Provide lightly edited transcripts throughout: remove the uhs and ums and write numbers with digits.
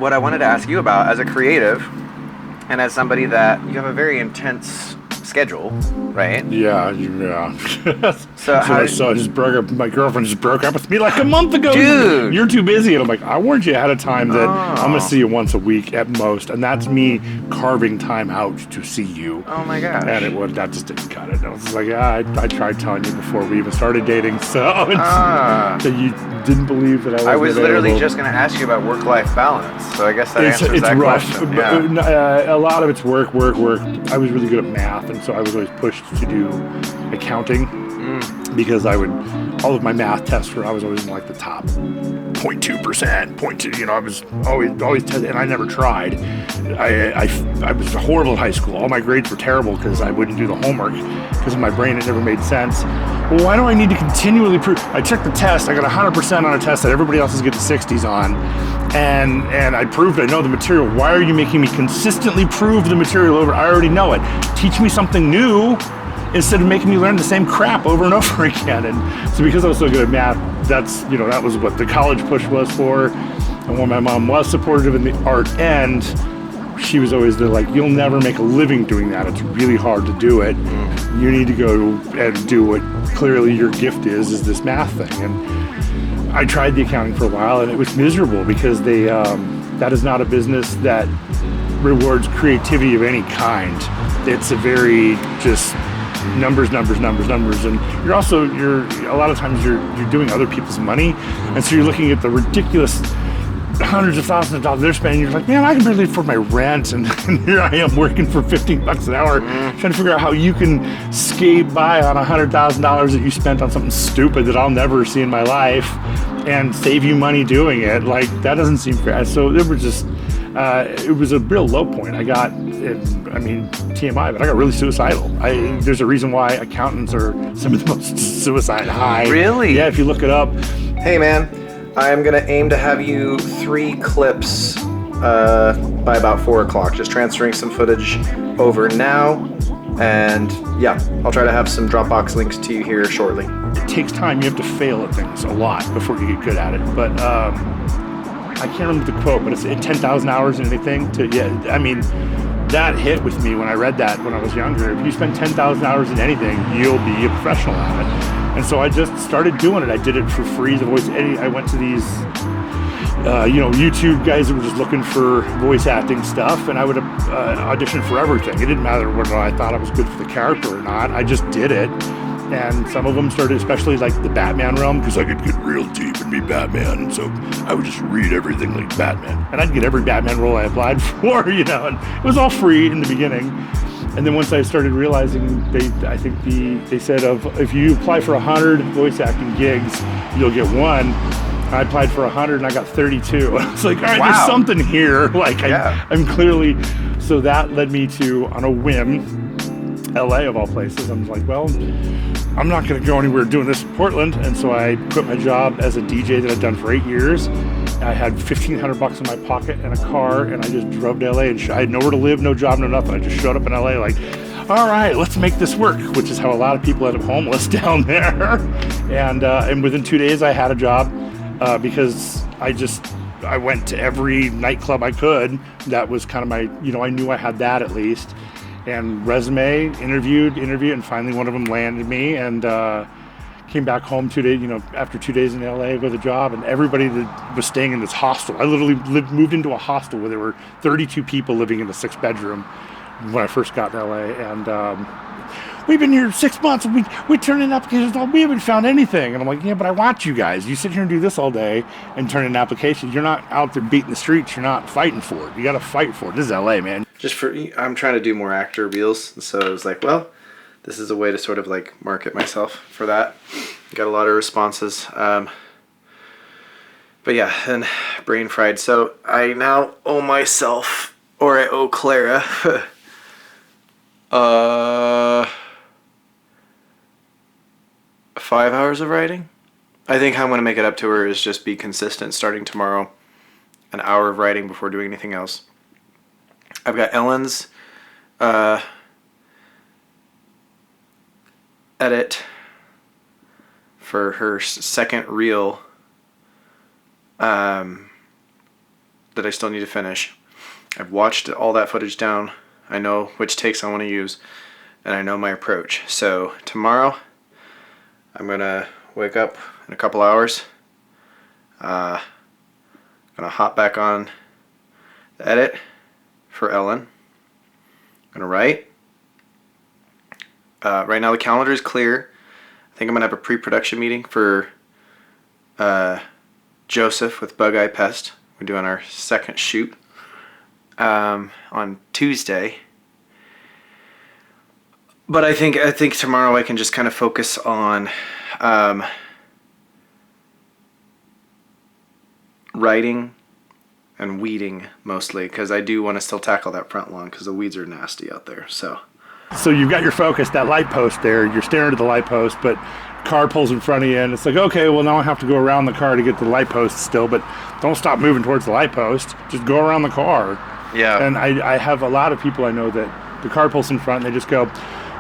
what I wanted to ask you about as a creative and as somebody that you have a very intense schedule, right? Yeah, yeah. So how my did, son just broke up. My girlfriend just broke up with me like a month ago. Dude. You're too busy, and I'm like, I warned you ahead of time that I'm gonna Oh. see you once a week at most, and that's me carving time out to see you. Oh my gosh. And that just didn't cut it. I was like, yeah, I tried telling you before we even started dating, so that you didn't believe that I was literally available. just going to ask you about work-life balance, so I guess that It's answers that rough. question. Yeah. A lot of it's work. I was really good at math, and so I was always pushed to do accounting because all of my math tests I was always in like the top 0.2%, 0.2. I was always tested, and I never tried. I was horrible in high school. All my grades were terrible because I wouldn't do the homework because in my brain it never made sense. Well, why do I need to continually prove? I took the test. I got 100% on a test that everybody else is getting 60s on, and I proved I know the material. Why are you making me consistently prove the material over? I already know it. Teach me something new instead of making me learn the same crap over and over again. And so because I was so good at math, that was what the college push was for. And when my mom was supportive in the art end, she was always like, you'll never make a living doing that. It's really hard to do it. You need to go and do what clearly your gift is this math thing. And I tried the accounting for a while, and it was miserable because that is not a business that rewards creativity of any kind. It's a very just numbers, and you're a lot of times you're doing other people's money, and so you're looking at the ridiculous hundreds of thousands of dollars they're spending. You're like, man, I can barely afford my rent, and here I am working for $15 an hour, trying to figure out how you can skate by on $100,000 that you spent on something stupid that I'll never see in my life, and save you money doing it. Like, that doesn't seem fair. So it was just. It was a real low point. TMI, but I got really suicidal. There's a reason why accountants are some of the most suicide high. Really? Yeah, if you look it up. Hey, man, I'm going to aim to have you 3 clips by about 4 o'clock. Just transferring some footage over now. And yeah, I'll try to have some Dropbox links to you here shortly. It takes time. You have to fail at things a lot before you get good at it. But I can't remember the quote, but it's 10,000 hours in anything. That hit with me when I read that when I was younger. If you spend 10,000 hours in anything, you'll be a professional at it. And so I just started doing it. I did it for free. I went to these, YouTube guys that were just looking for voice acting stuff, and I would audition for everything. It didn't matter whether I thought I was good for the character or not. I just did it. And some of them started, especially like the Batman realm, because I could get real deep and be Batman. And so I would just read everything like Batman. And I'd get every Batman role I applied for, and it was all free in the beginning. And then once I started realizing, they said if you apply for 100 voice acting gigs, you'll get one. I applied for 100 and I got 32. I was like, all right, Wow. There's something here. Like, Yeah. I'm clearly, so that led me to, on a whim, LA of all places. I'm like, well, I'm not going to go anywhere doing this in Portland. And so I quit my job as a DJ that I'd done for 8 years. I had $1,500 in my pocket and a car, and I just drove to LA, and I had nowhere to live, no job, no nothing. I just showed up in LA like, all right, let's make this work, which is how a lot of people end up homeless down there. And within 2 days I had a job because I went to every nightclub I could. That was kind of my, I knew I had that at least. And resume, interviewed, and finally one of them landed me, and came back home 2 days, after 2 days in LA with a job, and everybody that was staying in this hostel. I literally moved into a hostel where there were 32 people living in a 6-bedroom when I first got to LA, and we've been here 6 months, and we turn in applications, we haven't found anything. And I'm like, yeah, but I want you guys. You sit here and do this all day and turn in applications. You're not out there beating the streets. You're not fighting for it. You got to fight for it. This is LA, man. I'm trying to do more actor reels, so I was like, well, this is a way to sort of like market myself for that. Got a lot of responses. But yeah, and brain fried. So I now owe myself, or I owe Clara, 5 hours of writing. I think how I'm going to make it up to her is just be consistent starting tomorrow. An hour of writing before doing anything else. I've got Ellen's edit for her second reel. The that I still need to finish. I've watched all that footage down. I know which takes I want to use, and I know my approach. So tomorrow, I'm gonna wake up in a couple hours. Gonna hop back on the edit for Ellen. Gonna write. Right now the calendar is clear. I think I'm gonna have a pre-production meeting for Joseph with Bug Eye Pest. We're doing our second shoot on Tuesday. But I think tomorrow I can just kind of focus on writing and weeding mostly, because I do want to still tackle that front lawn because the weeds are nasty out there. So you've got your focus, that light post there. You're staring at the light post, but car pulls in front of you, and it's like, okay, well, now I have to go around the car to get to the light post still, but don't stop moving towards the light post. Just go around the car. Yeah. And I have a lot of people I know that the car pulls in front, and they just go,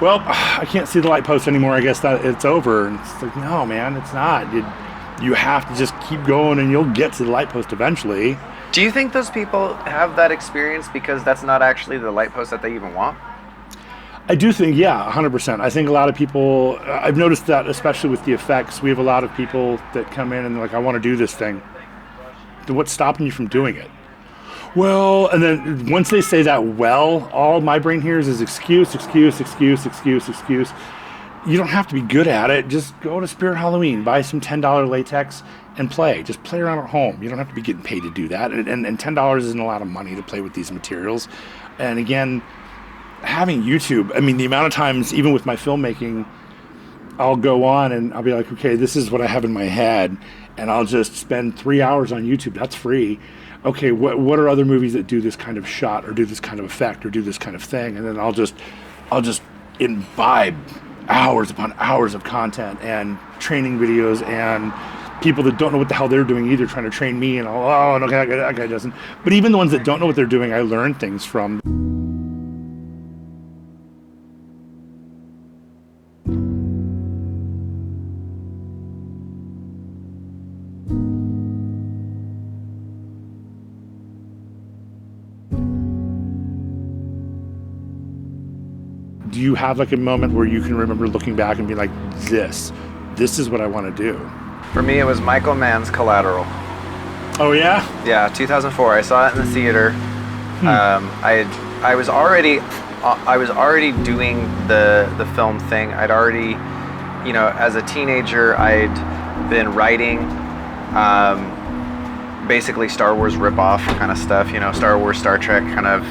well, I can't see the light post anymore. I guess that it's over. And it's like, no, man, it's not. You have to just keep going, and you'll get to the light post eventually. Do you think those people have that experience because that's not actually the light post that they even want? I do think, yeah, 100%. I think a lot of people, I've noticed that especially with the effects, we have a lot of people that come in and they're like, I want to do this thing. Then what's stopping you from doing it? Well, and then once they say that, well, all my brain hears is excuse. You don't have to be good at it. Just go to Spirit Halloween, buy some $10 latex and play. Just play around at home. You don't have to be getting paid to do that. And $10 isn't a lot of money to play with these materials. And again, having YouTube, I mean, the amount of times, even with my filmmaking, I'll go on and I'll be like, okay, this is what I have in my head, and I'll just spend 3 hours on YouTube. That's free. Okay, what are other movies that do this kind of shot or do this kind of effect or do this kind of thing? And then I'll just imbibe hours upon hours of content and training videos and people that don't know what the hell they're doing either, trying to train me, and oh, no, that guy doesn't. But even the ones that don't know what they're doing, I learn things from. Do you have like a moment where you can remember looking back and be like, this is what I want to do? For me, it was Michael Mann's Collateral. Oh yeah? Yeah, 2004. I saw it in the theater. I was already doing the film thing. I'd already, as a teenager, I'd been writing basically Star Wars ripoff kind of stuff, Star Wars, Star Trek kind of,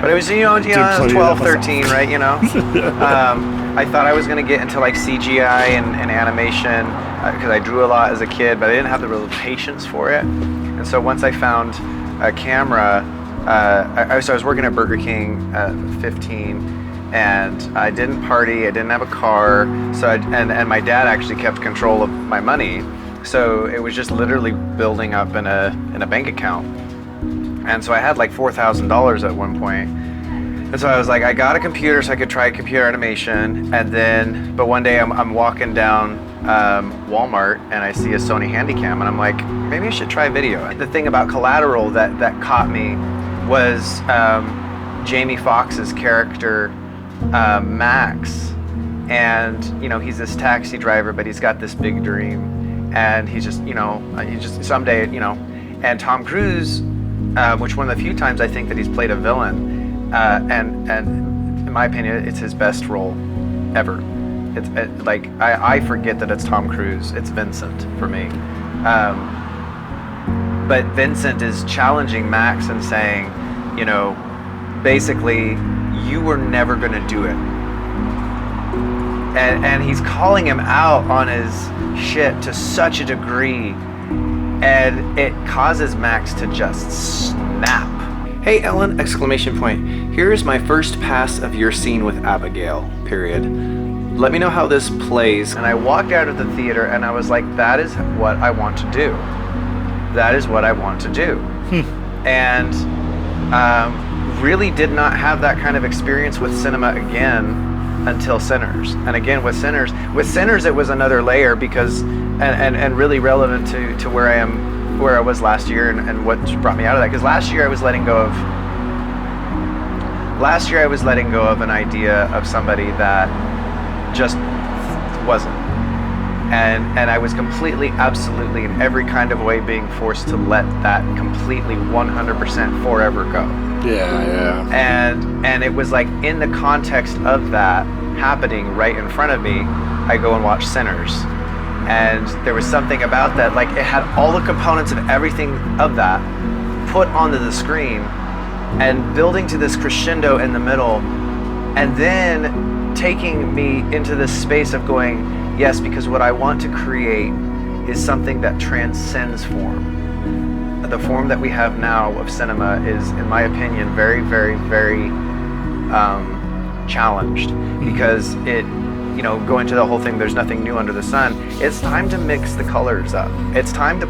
but it was, I was 12, 13, right, I thought I was going to get into like CGI and animation because I drew a lot as a kid, but I didn't have the real patience for it. And so once I found a camera, I was working at Burger King at 15, and I didn't party, I didn't have a car, so and my dad actually kept control of my money. So it was just literally building up in a bank account. And so I had like $4,000 at one point. And so I was like, I got a computer so I could try computer animation. But one day I'm walking down Walmart and I see a Sony Handycam and I'm like, maybe I should try video. The thing about Collateral that caught me was Jamie Foxx's character, Max. And, he's this taxi driver, but he's got this big dream. And he's just, someday, and Tom Cruise, which one of the few times I think that he's played a villain, and in my opinion, it's his best role ever. I forget that it's Tom Cruise, it's Vincent for me. But Vincent is challenging Max and saying, basically, you were never gonna do it. And he's calling him out on his shit to such a degree, and it causes Max to just snap. Hey Ellen, exclamation point. Here's my first pass of your scene with Abigail, period. Let me know how this plays. And I walked out of the theater and I was like, that is what I want to do. That is what I want to do. And really did not have that kind of experience with cinema again until Sinners. And again with Sinners it was another layer because and really relevant to where I am where I was last year and what brought me out of that. Because last year I was letting go of an idea of somebody that just wasn't. And I was completely, absolutely, in every kind of way being forced to let that completely 100% forever go. Yeah. And it was like, in the context of that happening right in front of me, I go and watch Sinners. And there was something about that, like it had all the components of everything of that put onto the screen and building to this crescendo in the middle, and then taking me into this space of going, yes, because what I want to create is something that transcends form. The form that we have now of cinema is, in my opinion, very, very, very challenged, because it, you know, going to the whole thing, there's nothing new under the sun. It's time to mix the colors up. It's time to,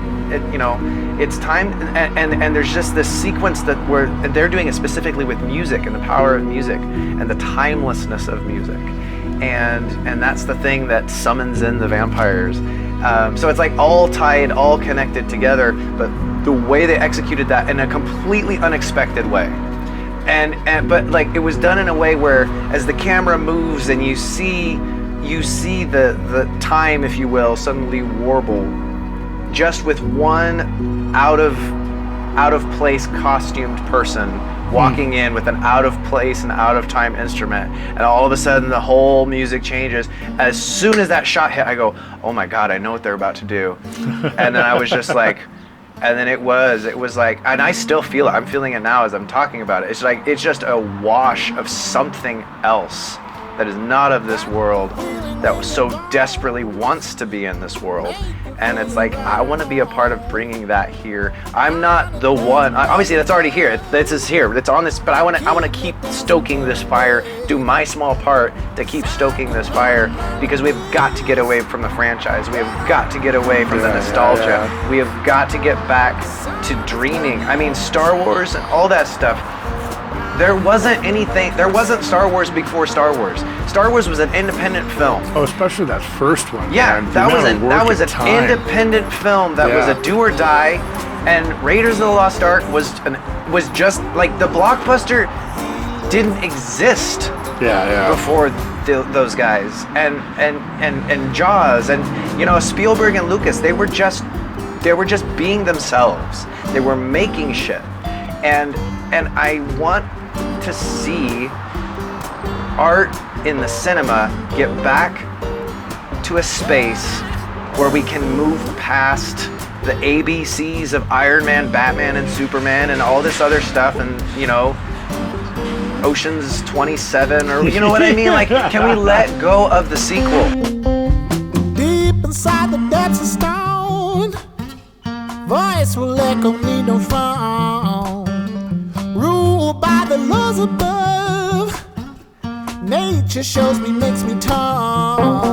it's time, and there's just this sequence that they're doing it specifically with music and the power of music and the timelessness of music. And that's the thing that summons in the vampires. So it's like all tied, all connected together, but the way they executed that in a completely unexpected way. But like it was done in a way where as the camera moves and you see the time, if you will, suddenly warble just with one out of place costumed person walking in with an out of place and out of time instrument, and all of a sudden the whole music changes. As soon as that shot hit, I go, oh my God, I know what they're about to do. And then I was just like, and then it was like, and I still feel it. I'm feeling it now as I'm talking about it. It's like, it's just a wash of something else that is not of this world, that so desperately wants to be in this world. And it's like, I want to be a part of bringing that here. I'm not the one, obviously that's already here. This is here, it's on this, but I want to keep stoking this fire, do my small part to keep stoking this fire, because we've got to get away from the franchise. We have got to get away from the nostalgia. Yeah. We have got to get back to dreaming. I mean, Star Wars and all that stuff, there wasn't Star Wars before Star Wars. Star Wars was an independent film. Oh, especially that first one. Yeah, man. that was an independent film that was a do or die, and Raiders of the Lost Ark was just like, the blockbuster didn't exist before those guys, and Jaws, and, you know, Spielberg and Lucas, they were just being themselves. They were making shit, and I want to see art in the cinema get back to a space where we can move past the ABCs of Iron Man, Batman, and Superman, and all this other stuff, and, you know, Ocean's 27, or, you know what I mean? Like, can we let go of the sequel? Deep inside the depths of stone, voice will echo me no phone. Ruled by the laws above, nature shows me, makes me tall.